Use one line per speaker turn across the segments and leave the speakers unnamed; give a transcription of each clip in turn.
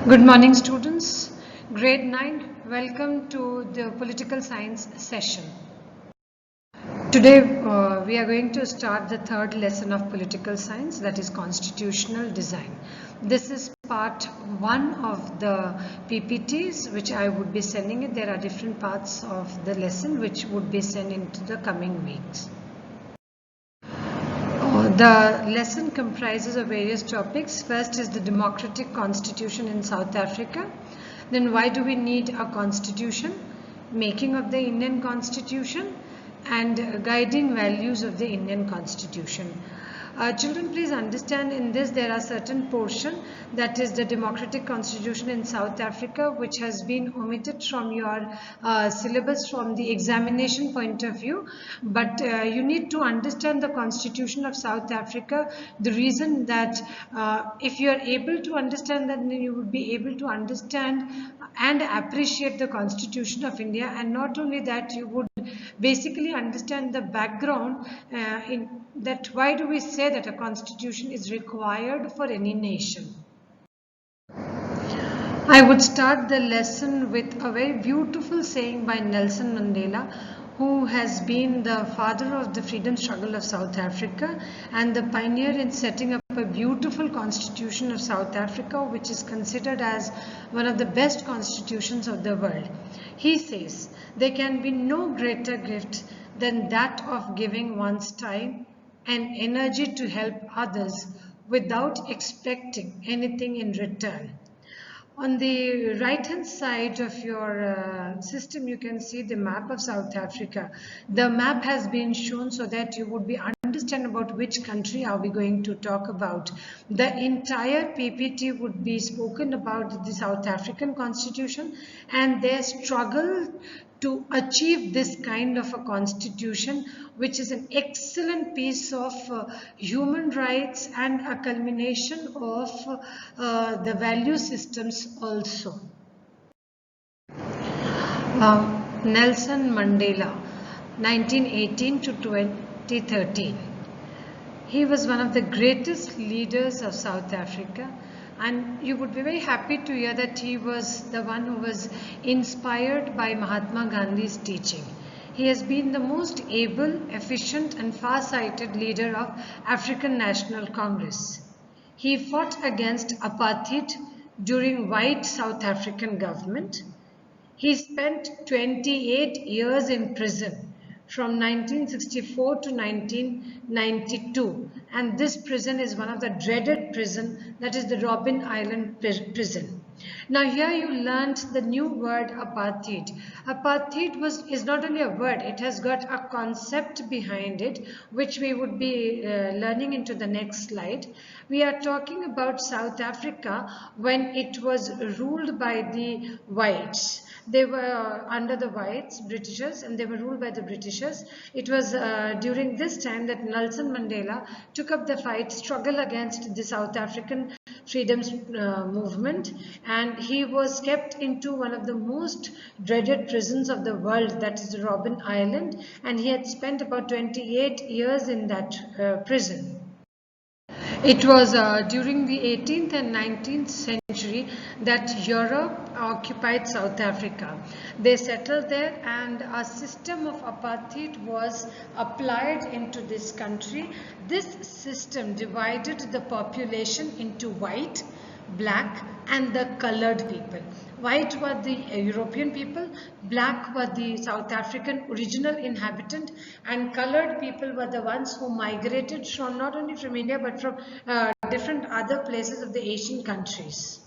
Good morning, students. Grade 9, welcome to the political science session. Today, we are going to start the third lesson of political science, that is constitutional design. This is part 1 of the PPTs, which I would be sending it. There are different parts of the lesson which would be sent into the coming weeks. The lesson comprises of various topics. First is the democratic constitution in South Africa. Then why do we need a constitution? Making of the Indian constitution and guiding values of the Indian constitution. Children, please understand in this there are certain portion, that is the democratic constitution in South Africa, which has been omitted from your syllabus from the examination point of view, but you need to understand the constitution of South Africa. The reason that if you are able to understand that, then you would be able to understand and appreciate the constitution of India, and not only that, you would basically understand the background in that why do we say that a constitution is required for any nation. I would start the lesson with a very beautiful saying by Nelson Mandela, who has been the father of the freedom struggle of South Africa and the pioneer in setting up a beautiful constitution of South Africa, which is considered as one of the best constitutions of the world. He says, "There can be no greater gift than that of giving one's time and energy to help others without expecting anything in return." On the right hand side of your system, you can see the map of South Africa. The map has been shown so that you would be understand about which country are we going to talk about. The entire PPT would be spoken about the South African constitution and their struggle to achieve this kind of a constitution, which is an excellent piece of human rights and a culmination of the value systems also. Nelson Mandela, 1918 to 2013. He was one of the greatest leaders of South Africa, and you would be very happy to hear that he was the one who was inspired by Mahatma Gandhi's teaching. He has been the most able, efficient and far-sighted leader of African National Congress. He fought against apartheid during white South African government. He spent 28 years in prison from 1964 to 1992, and this prison is one of the dreaded prison, that is the Robben Island prison. Now here you learned the new word apartheid. Apartheid is not only a word, it has got a concept behind it, which we would be learning into the next slide. We are talking about South Africa when it was ruled by the whites. They were under the whites, Britishers, and they were ruled by the Britishers. It was during this time that Nelson Mandela took up the struggle against the South African freedom movement, and he was kept into one of the most dreaded prisons of the world, that is Robben Island, and he had spent about 28 years in that prison. It was during the 18th and 19th century that Europe occupied South Africa. They settled there and a system of apartheid was applied into this country. This system divided the population into white, black and the colored people. White were the European people, black were the South African original inhabitant, and colored people were the ones who migrated from not only from India but from different other places of the Asian countries.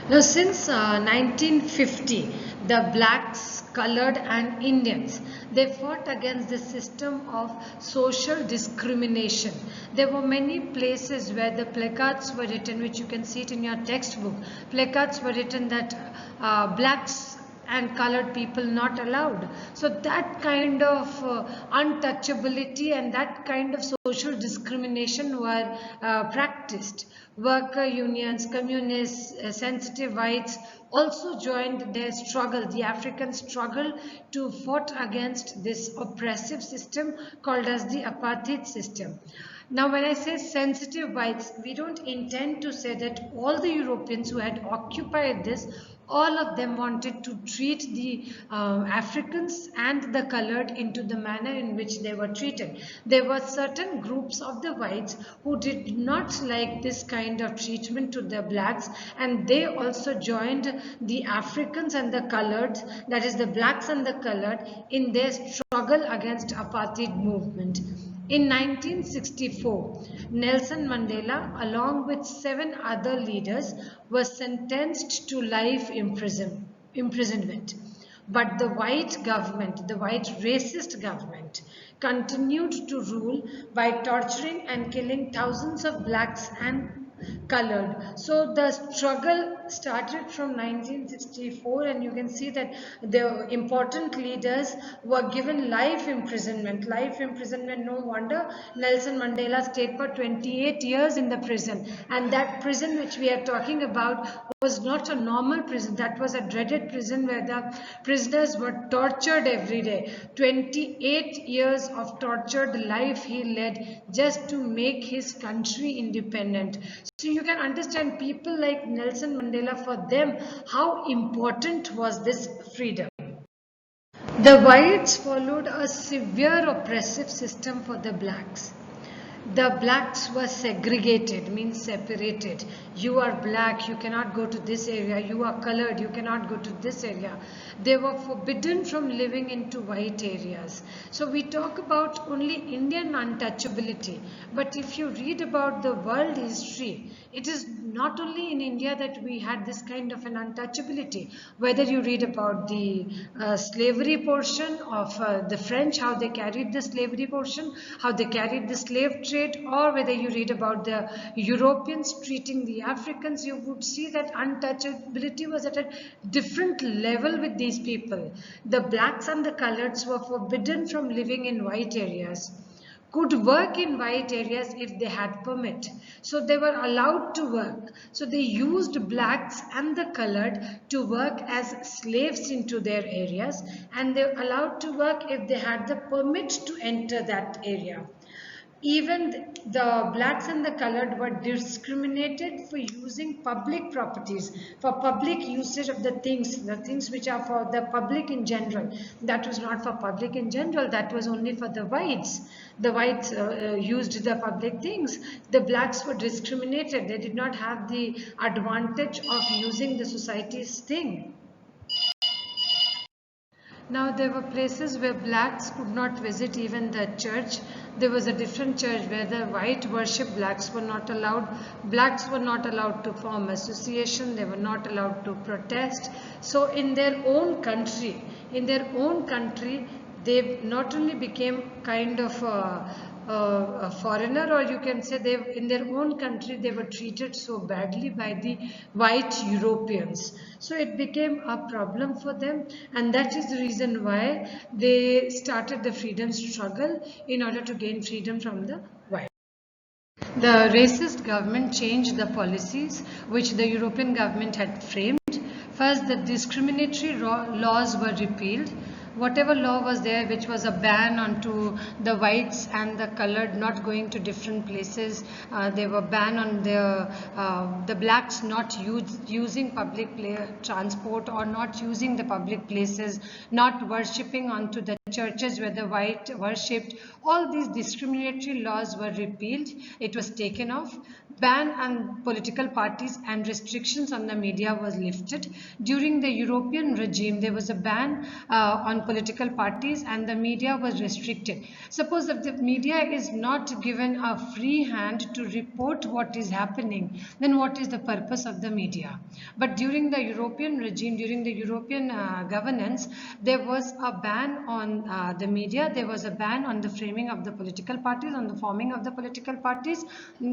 Now since 1950, the blacks, colored and Indians, they fought against the system of social discrimination. There were many places where the placards were written, which you can see it in your textbook. Placards were written that blacks and colored people not allowed. So that kind of untouchability and that kind of social discrimination were practiced. Worker unions, communists, sensitive whites also joined their struggle, the African struggle, to fight against this oppressive system called as the apartheid system. Now, when I say sensitive whites, we don't intend to say that all the Europeans who had occupied this, all of them wanted to treat the Africans and the colored into the manner in which they were treated. There were certain groups of the whites who did not like this kind of treatment to the blacks, and they also joined the Africans and the colored, that is the blacks and the colored, in their struggle against apartheid movement. In 1964, Nelson Mandela, along with 7 other leaders, was sentenced to life imprisonment. But the white government, the white racist government, continued to rule by torturing and killing thousands of blacks and colored. So the struggle started from 1964, and you can see that the important leaders were given life imprisonment. Life imprisonment, no wonder Nelson Mandela stayed for 28 years in the prison, and that prison which we are talking about was not a normal prison. That was a dreaded prison where the prisoners were tortured every day. 28 years of tortured life he led just to make his country independent. So you can understand people like Nelson Mandela, for them, how important was this freedom. The whites followed a severe oppressive system for the blacks. The blacks were segregated, means separated. You are black, you cannot go to this area. You are colored, you cannot go to this area. They were forbidden from living into white areas. So we talk about only Indian untouchability, but if you read about the world history, it is not only in India that we had this kind of an untouchability. Whether you read about the slavery portion of the French, how they carried the slavery portion, how they carried the slave trade, or whether you read about the Europeans treating the Africans, you would see that untouchability was at a different level with these people. The blacks and the coloreds were forbidden from living in white areas, could work in white areas if they had permit. So they were allowed to work. So they used blacks and the colored to work as slaves into their areas, and they were allowed to work if they had the permit to enter that area. Even the blacks and the colored were discriminated for using public properties, for public usage of the things which are for the public in general. That was not for public in general, that was only for the whites. The whites used the public things. The blacks were discriminated. They did not have the advantage of using the society's thing. Now there were places where blacks could not visit even the church. There was a different church where the white worship, blacks were not allowed. Blacks were not allowed to form association. They were not allowed to protest. So in their own country, they not only became kind of a foreigner, or you can say they, in their own country, they were treated so badly by the white Europeans. So it became a problem for them, and that is the reason why they started the freedom struggle in order to gain freedom from the white. The racist government changed the policies which the European government had framed. First, the discriminatory laws were repealed. Whatever law was there, which was a ban onto the whites and the colored not going to different places, they were banned on the blacks not using public transport, or not using the public places, not worshipping onto the churches where the white worshipped. All these discriminatory laws were repealed. It was taken off. Ban on political parties and restrictions on the media was lifted. During the European regime, there was a ban on political parties, and the media was restricted. Suppose if the media is not given a free hand to report what is happening, then what is the purpose of the media? But during the European regime, during the European governance, there was a ban on the media. There was a ban on the framing of the political parties, on the forming of the political parties.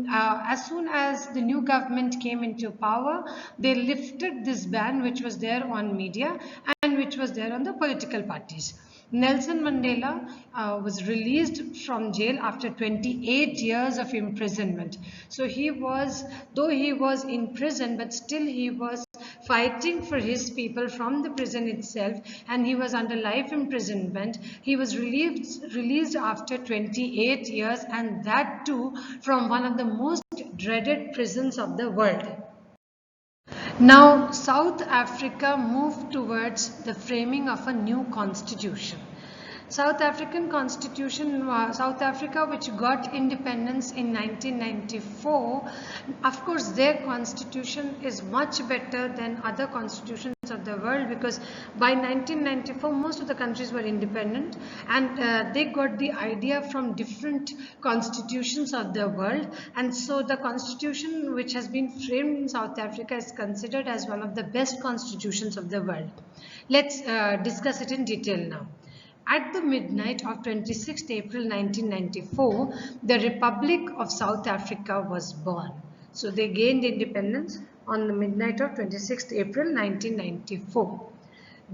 As soon as the new government came into power, they lifted this ban which was there on media and which was there on the political parties. Nelson Mandela was released from jail after 28 years of imprisonment. So he was, though he was in prison, but still he was fighting for his people from the prison itself, and he was under life imprisonment. He was released after 28 years, and that too from one of the most dreaded prisons of the world. Now, South Africa moved towards the framing of a new constitution. South Africa, which got independence in 1994, of course their constitution is much better than other constitutions of the world, because by 1994 most of the countries were independent, and they got the idea from different constitutions of the world, and so the constitution which has been framed in South Africa is considered as one of the best constitutions of the world. Let's discuss it in detail now. At the midnight of 26th April 1994, the Republic of South Africa was born. So they gained independence on the midnight of 26th April 1994.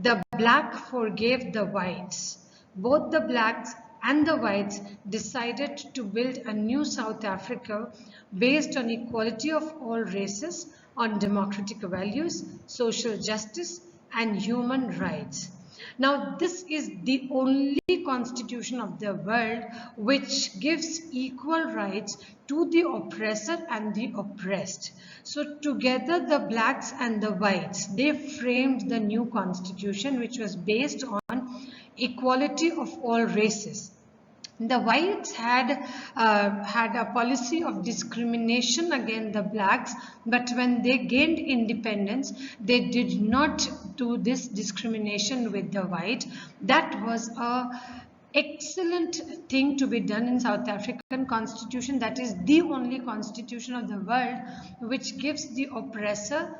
The black forgave the whites. Both the blacks and the whites decided to build a new South Africa based on equality of all races, on democratic values, social justice, and human rights. Now, this is the only constitution of the world which gives equal rights to the oppressor and the oppressed. So together the blacks and the whites, they framed the new constitution, which was based on equality of all races. The whites had a policy of discrimination against the blacks, but when they gained independence, they did not do this discrimination with the white. That was a excellent thing to be done in South African constitution. That is the only constitution of the world which gives the oppressor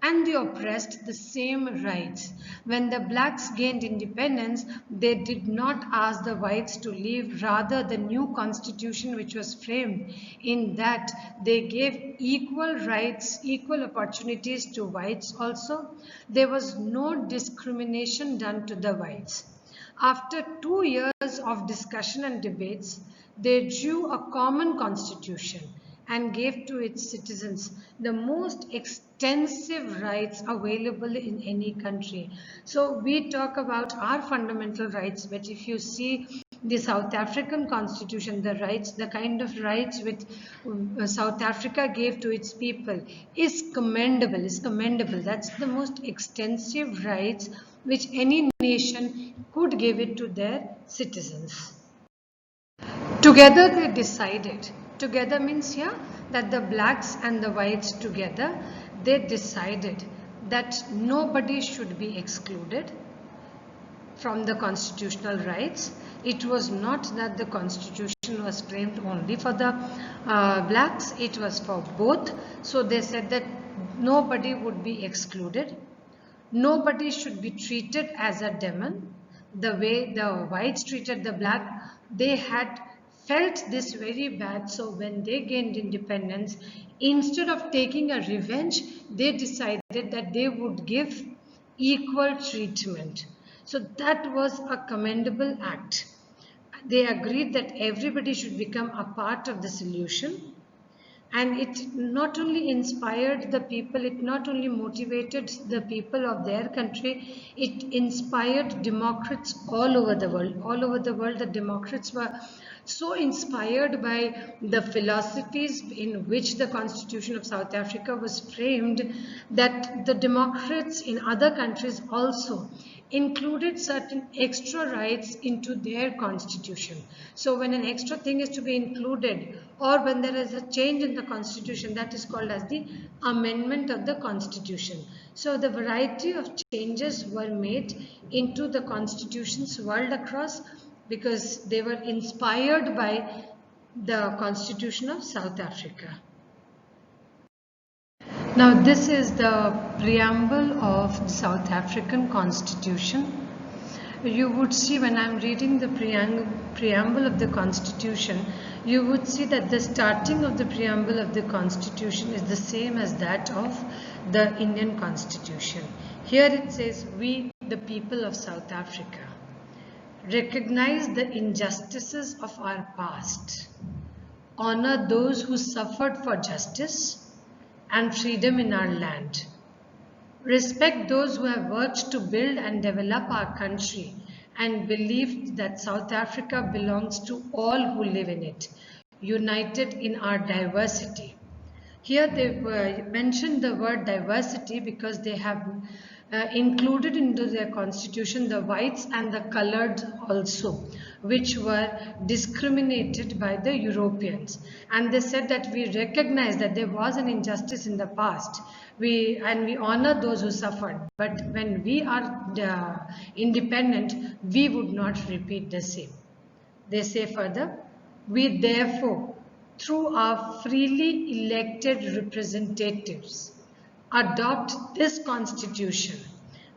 and the oppressed the same rights. When the blacks gained independence, they did not ask the whites to leave. Rather, the new constitution which was framed, in that they gave equal rights, equal opportunities to whites also. There was no discrimination done to the whites. After 2 years of discussion and debates, they drew a common constitution and gave to its citizens the most extensive rights available in any country. So we talk about our fundamental rights, but if you see the South African constitution, the rights, the kind of rights which South Africa gave to its people is commendable, That's the most extensive rights which any nation could give it to their citizens. Together they decided, together means here that the blacks and the whites together, they decided that nobody should be excluded from the constitutional rights. It was not that the constitution was framed only for the blacks, it was for both. So they said that nobody would be excluded. Nobody should be treated as a demon. The way the whites treated the black, they had felt this very bad. So when they gained independence, instead of taking a revenge, they decided that they would give equal treatment. So that was a commendable act. They agreed that everybody should become a part of the solution. And it not only inspired the people, it not only motivated the people of their country, it inspired democrats all over the world. All over the world, the democrats were so inspired by the philosophies in which the Constitution of South Africa was framed, that the democrats in other countries also included certain extra rights into their constitution. So when an extra thing is to be included, or when there is a change in the constitution, that is called as the amendment of the constitution. So the variety of changes were made into the constitutions world across, because they were inspired by the Constitution of South Africa. Now this is the preamble of the South African Constitution. You would see, when I am reading the preamble of the Constitution, you would see that the starting of the preamble of the Constitution is the same as that of the Indian Constitution. Here it says, "We, the people of South Africa, recognize the injustices of our past, honor those who suffered for justice and freedom in our land, respect those who have worked to build and develop our country, and believed that South Africa belongs to all who live in it, united in our diversity. Here they mentioned the word diversity because they have included into their constitution the whites and the colored also, which were discriminated by the Europeans. And they said that we recognize that there was an injustice in the past. We honor those who suffered, but when we are independent, we would not repeat the same. They say further, we therefore, through our freely elected representatives, adopt this constitution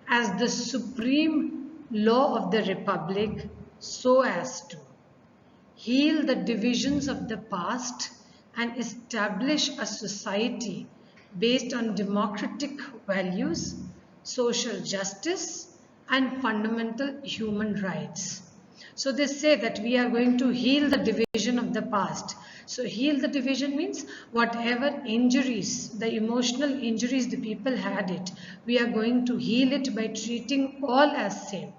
as the supreme law of the Republic, so as to heal the divisions of the past and establish a society based on democratic values, social justice, and fundamental human rights. So they say that we are going to heal the division of the past. So heal the division means whatever injuries, the emotional injuries the people had it, we are going to heal it by treating all as same,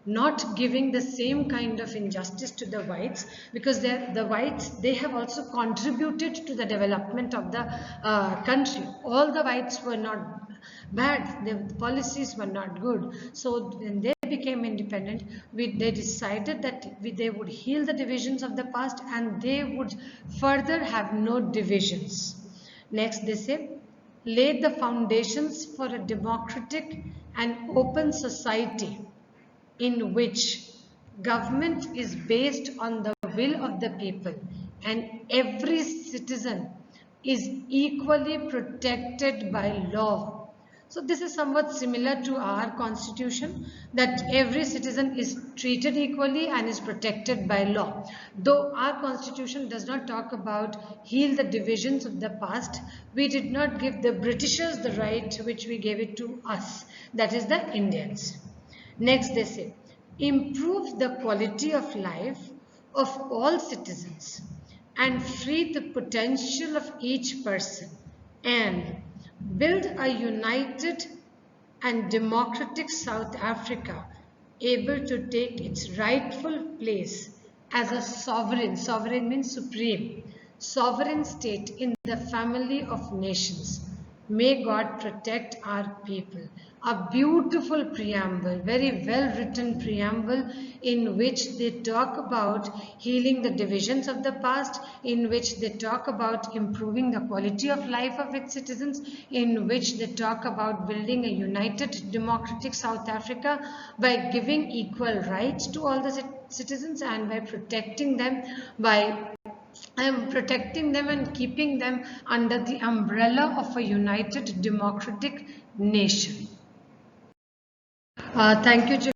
not giving the same kind of injustice to the whites, because the whites, they have also contributed to the development of the country. All the whites were not bad, the policies were not good. So when they became independent, they decided that they would heal the divisions of the past and they would further have no divisions. Next they say, laid the foundations for a democratic and open society in which government is based on the will of the people and every citizen is equally protected by law. So this is somewhat similar to our constitution, that every citizen is treated equally and is protected by law. Though our constitution does not talk about heal the divisions of the past, we did not give the Britishers the right which we gave it to us, that is the Indians. Next they say, improve the quality of life of all citizens and free the potential of each person and build a united and democratic South Africa able to take its rightful place as a sovereign means supreme, sovereign state in the family of nations. May God protect our people. A beautiful preamble, very well written preamble, in which they talk about healing the divisions of the past, in which they talk about improving the quality of life of its citizens, in which they talk about building a united democratic South Africa by giving equal rights to all the citizens and by protecting them and keeping them under the umbrella of a united democratic nation. Thank you.